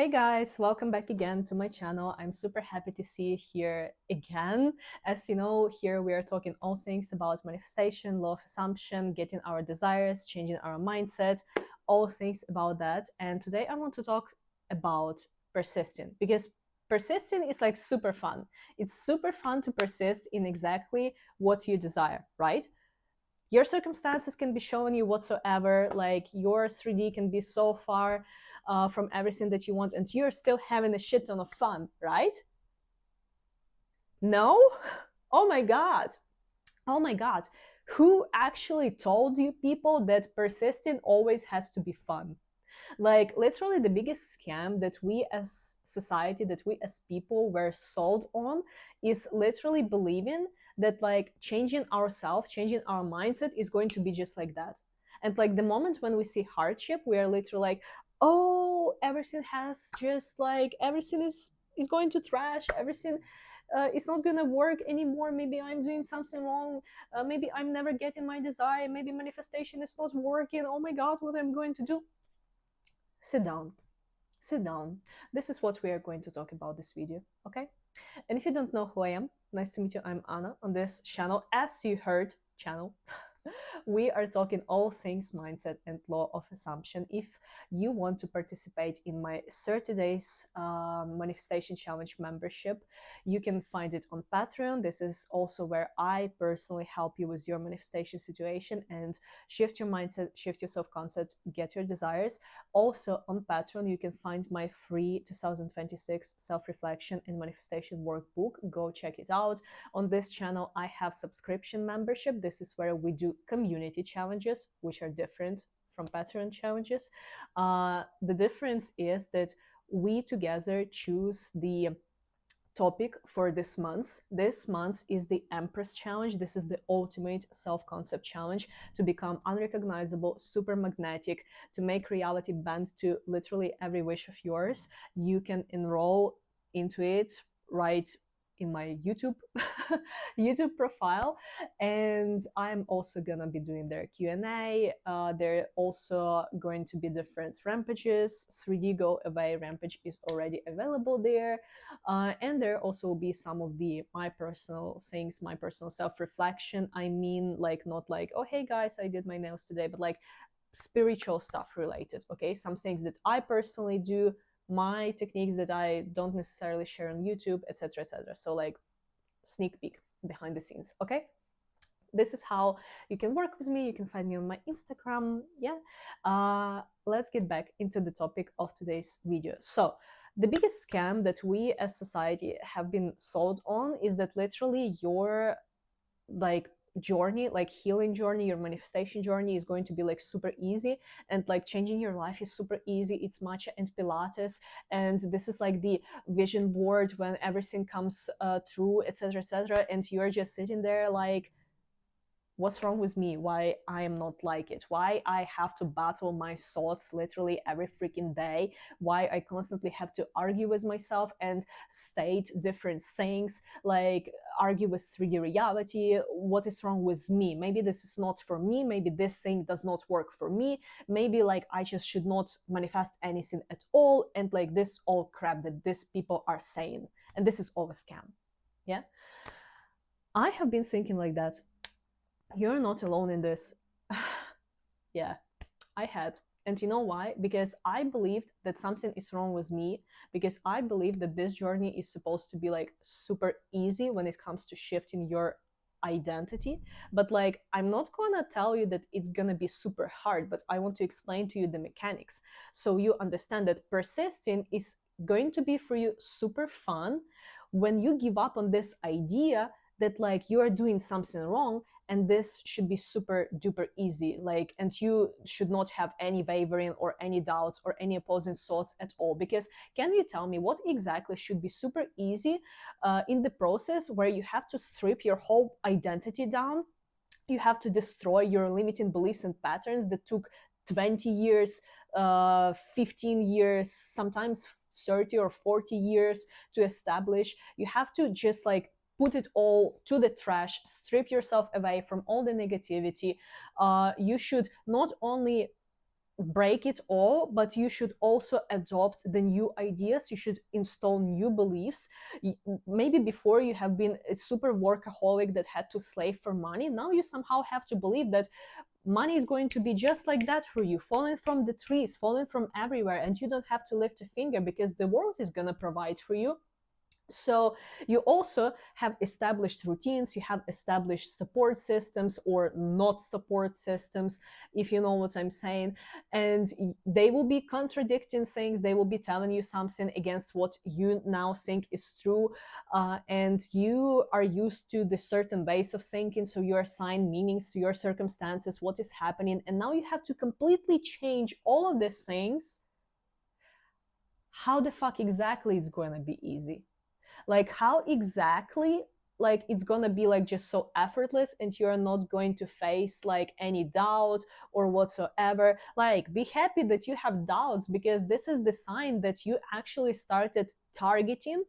Hey guys, welcome back again to my channel. I'm super happy to see you here again. As you know, here we are talking all things about manifestation, law of assumption, getting our desires, changing our mindset, all things about that. And today I want to talk about persisting because persisting is like super fun. It's super fun to persist in exactly what you desire, right? Your circumstances can be showing you whatsoever, like your 3D can be so far from everything that you want, and you're still having a shit ton of fun, right? No? Oh my god. Oh my god. Who actually told you people that persisting always has to be fun? Like, literally, the biggest scam that we as society, that we as people were sold on is literally believing that, like, changing ourselves, changing our mindset is going to be just like that. And, like, the moment when we see hardship, we are literally like, oh, everything has just like, everything is going to trash, everything it's not gonna work anymore. Maybe I'm doing something wrong. Maybe I'm never getting my desire. Maybe manifestation is not working. Oh my god, what I'm going to do? Sit down. Sit down. This is what we are going to talk about this video, okay? And if you don't know who I am, nice to meet you. I'm Anna on this channel. As you heard, channel. We are talking all things mindset and law of assumption. If you want to participate in my 30 days manifestation challenge membership, you can find it on Patreon. This is also where I personally help you with your manifestation situation and shift your mindset, shift your self-concept, get your desires. Also on Patreon, you can find my free 2026 self-reflection and manifestation workbook. Go check it out. On this channel, I have subscription membership. This is where we do community challenges, which are different from Patreon challenges. The difference is that we together choose the topic for this month. This month is the Empress Challenge. This is the ultimate self-concept challenge to become unrecognizable, super magnetic, to make reality bend to literally every wish of yours. You can enroll into it right in my YouTube YouTube profile, and I'm also gonna be doing their Q&A. There are also going to be different rampages. 3D Go Away rampage is already available there, and there also will be some of the my personal things, my personal self-reflection. I mean, like, not like, oh hey guys, I did my nails today, but like spiritual stuff related. Okay, some things that I personally do, my techniques that I don't necessarily share on YouTube, etc., etc. So like sneak peek behind the scenes. Okay, this is how you can work with me. You can find me on my Instagram. Yeah, let's get back into the topic of today's video. So the biggest scam that we as society have been sold on is that literally your like journey, like healing journey, your manifestation journey is going to be like super easy, and like changing your life is super easy. It's matcha and pilates, and this is like the vision board when everything comes through, etc., etc., and you're just sitting there like, what's wrong with me? Why I am not like it? Why I have to battle my thoughts literally every freaking day? Why I constantly have to argue with myself and state different things, like argue with 3D reality? What is wrong with me? Maybe this is not for me. Maybe this thing does not work for me. Maybe like I just should not manifest anything at all. And like this all crap that these people are saying. And this is all a scam. Yeah. I have been thinking like that. You're not alone in this. Yeah, I had. And you know why? Because I believed that something is wrong with me, because I believed that this journey is supposed to be like super easy when it comes to shifting your identity. But like, I'm not gonna tell you that it's gonna be super hard, but I want to explain to you the mechanics so you understand that persisting is going to be for you super fun when you give up on this idea that like you are doing something wrong, and this should be super duper easy, like, and you should not have any wavering or any doubts or any opposing thoughts at all. Because can you tell me what exactly should be super easy in the process where you have to strip your whole identity down, you have to destroy your limiting beliefs and patterns that took 20 years, 15 years, sometimes 30 or 40 years to establish? You have to just like put it all to the trash, strip yourself away from all the negativity. You should not only break it all, but you should also adopt the new ideas. You should install new beliefs. Maybe before you have been a super workaholic that had to slave for money. Now you somehow have to believe that money is going to be just like that for you, falling from the trees, falling from everywhere, and you don't have to lift a finger because the world is going to provide for you. So you also have established routines, you have established support systems or not support systems, if you know what I'm saying. And they will be contradicting things, they will be telling you something against what you now think is true. And you are used to the certain ways of thinking, so you assign meanings to your circumstances, what is happening, and now you have to completely change all of these things. How the fuck exactly is going to be easy? Like how exactly, like it's gonna be like just so effortless and you're not going to face like any doubt or whatsoever? Like be happy that you have doubts, because this is the sign that you actually started targeting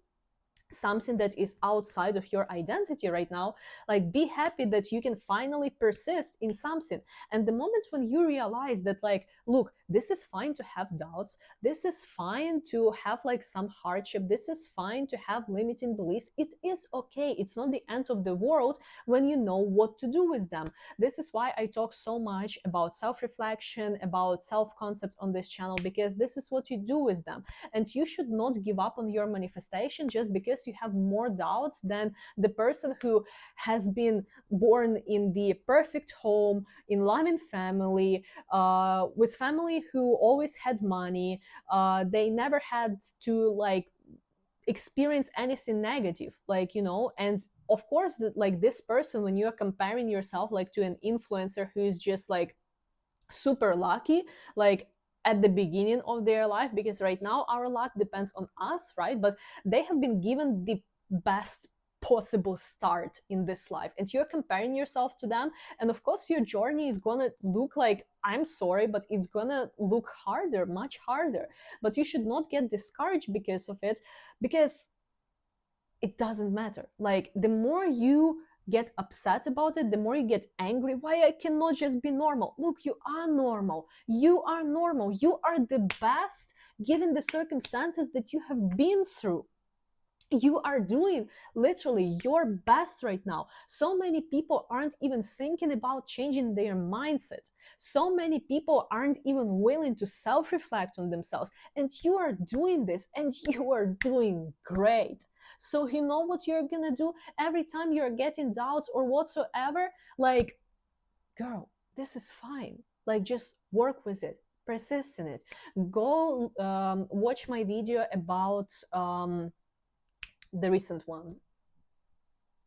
something that is outside of your identity right now. Like be happy that you can finally persist in something. And the moment when you realize that, like, look, this is fine to have doubts, this is fine to have like some hardship, this is fine to have limiting beliefs, it is okay, it's not the end of the world when you know what to do with them. This is why I talk so much about self-reflection, about self-concept on this channel, because this is what you do with them. And you should not give up on your manifestation just because you have more doubts than the person who has been born in the perfect home, in loving family, with family who always had money. They never had to like experience anything negative, like, you know. And of course that, like, this person, when you're comparing yourself like to an influencer who is just like super lucky, like at the beginning of their life, because right now our luck depends on us, right? But they have been given the best possible start in this life, and you're comparing yourself to them. And of course your journey is gonna look like, I'm sorry, but it's gonna look harder, much harder. But you should not get discouraged because of it, because it doesn't matter. Like the more you get upset about it, the more you get angry, why I cannot just be normal? Look, you are normal, you are normal, you are the best given the circumstances that you have been through. You are doing literally your best right now. So many people aren't even thinking about changing their mindset. So many people aren't even willing to self-reflect on themselves, and you are doing this, and you are doing great. So you know what you're gonna do every time you're getting doubts or whatsoever? Like, girl, this is fine. Like, just work with it, persist in it. Go watch my video about the recent one.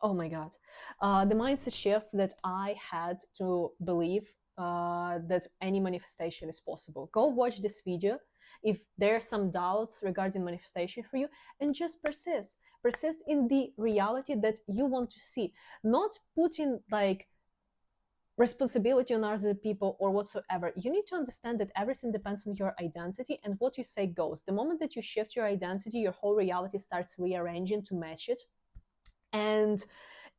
Oh my god. The mindset shifts that I had to believe that any manifestation is possible. Go watch this video if there are some doubts regarding manifestation for you, and just persist. Persist in the reality that you want to see, not putting like responsibility on other people or whatsoever. You need to understand that everything depends on your identity, and what you say goes. The moment that you shift your identity, your whole reality starts rearranging to match it. And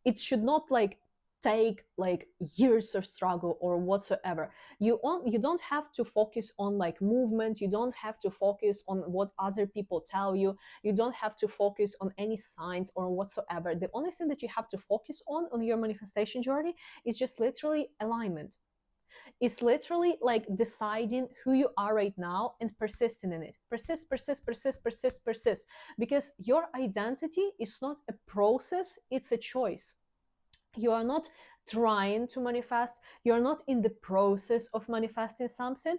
it should not like take like years of struggle or whatsoever. You don't have to focus on like movement, you don't have to focus on what other people tell you, you don't have to focus on any signs or whatsoever. The only thing that you have to focus on your manifestation journey is just literally alignment. It's literally like deciding who you are right now and persisting in it. Persist, persist, persist, persist, persist. Because your identity is not a process, it's a choice. You are not trying to manifest, you're not in the process of manifesting something.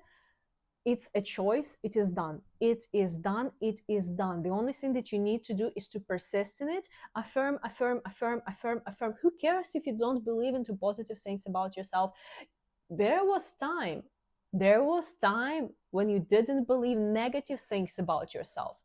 It's a choice. It is done. It is done. It is done. The only thing that you need to do is to persist in it. Affirm, affirm, affirm, affirm, affirm. Who cares if you don't believe into positive things about yourself? There was time when you didn't believe negative things about yourself,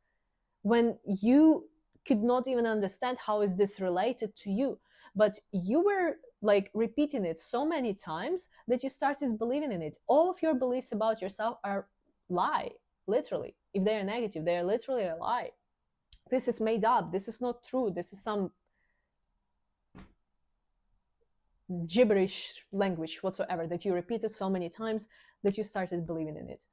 when you could not even understand how is this related to you, but you were like repeating it so many times that you started believing in it. All of your beliefs about yourself are lie. Literally, if they are negative, they are literally a lie. This is made up, this is not true, this is some gibberish language whatsoever that you repeated so many times that you started believing in it.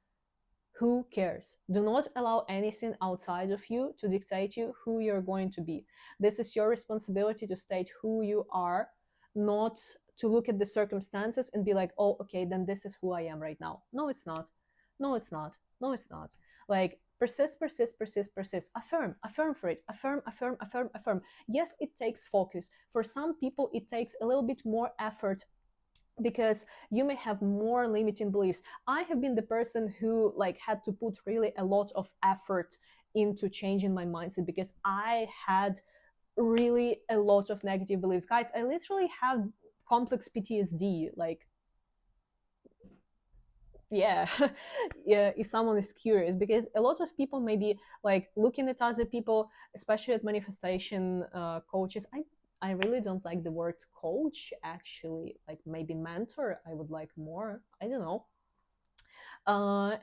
Who cares? Do not allow anything outside of you to dictate you who you're going to be. This is your responsibility to state who you are, not to look at the circumstances and be like, oh, okay, then this is who I am right now. No, it's not. No, it's not. No, it's not. Like, persist, persist, persist, persist. Affirm for it. Affirm, affirm, affirm, affirm. Yes, it takes focus. For some people, it takes a little bit more effort because you may have more limiting beliefs. I have been the person who like had to put really a lot of effort into changing my mindset because I had really a lot of negative beliefs. Guys, I literally have complex PTSD. Like, yeah, yeah, if someone is curious, because a lot of people may be like looking at other people, especially at manifestation coaches. I really don't like the word coach, actually. Like, maybe mentor, I would like more. I don't know.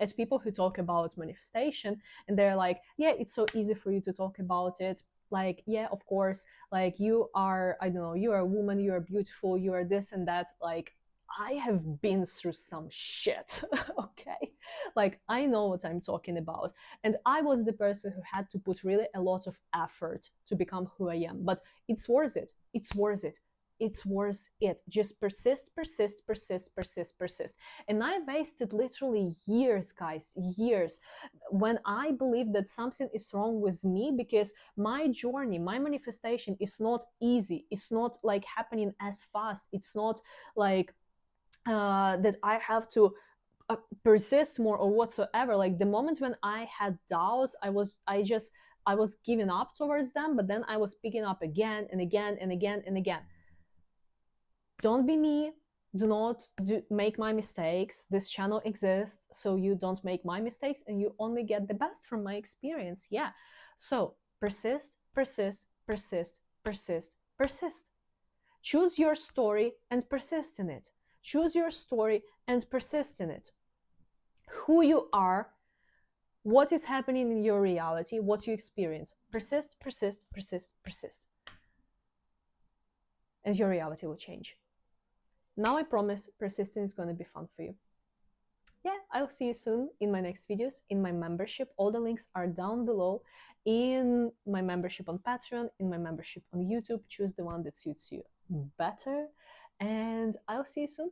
At people who talk about manifestation, and they're like, yeah, it's so easy for you to talk about it. Like, yeah, of course, like, you are, I don't know, you are a woman, you are beautiful, you are this and that. Like, I have been through some shit, okay? Like, I know what I'm talking about. And I was the person who had to put really a lot of effort to become who I am. But it's worth it. It's worth it. It's worth it. Just persist, persist, persist, persist, persist. And I wasted literally years, guys, years, when I believed that something is wrong with me, because my journey, my manifestation is not easy. It's not like happening as fast. It's not like that I have to persist more or whatsoever. Like, the moment when I had doubts, I was giving up towards them, but then I was picking up again and again and again and again. Don't be me. Do not make my mistakes. This channel exists so you don't make my mistakes and you only get the best from my experience. Yeah. So persist, persist, persist, persist, persist. Choose your story and persist in it. Choose your story and persist in it. Who you are, what is happening in your reality, what you experience. Persist, persist, persist, persist. And your reality will change. Now I promise persisting is going to be fun for you. Yeah, I'll see you soon in my next videos, in my membership. All the links are down below, in my membership on Patreon, in my membership on YouTube. Choose the one that suits you better. And I'll see you soon.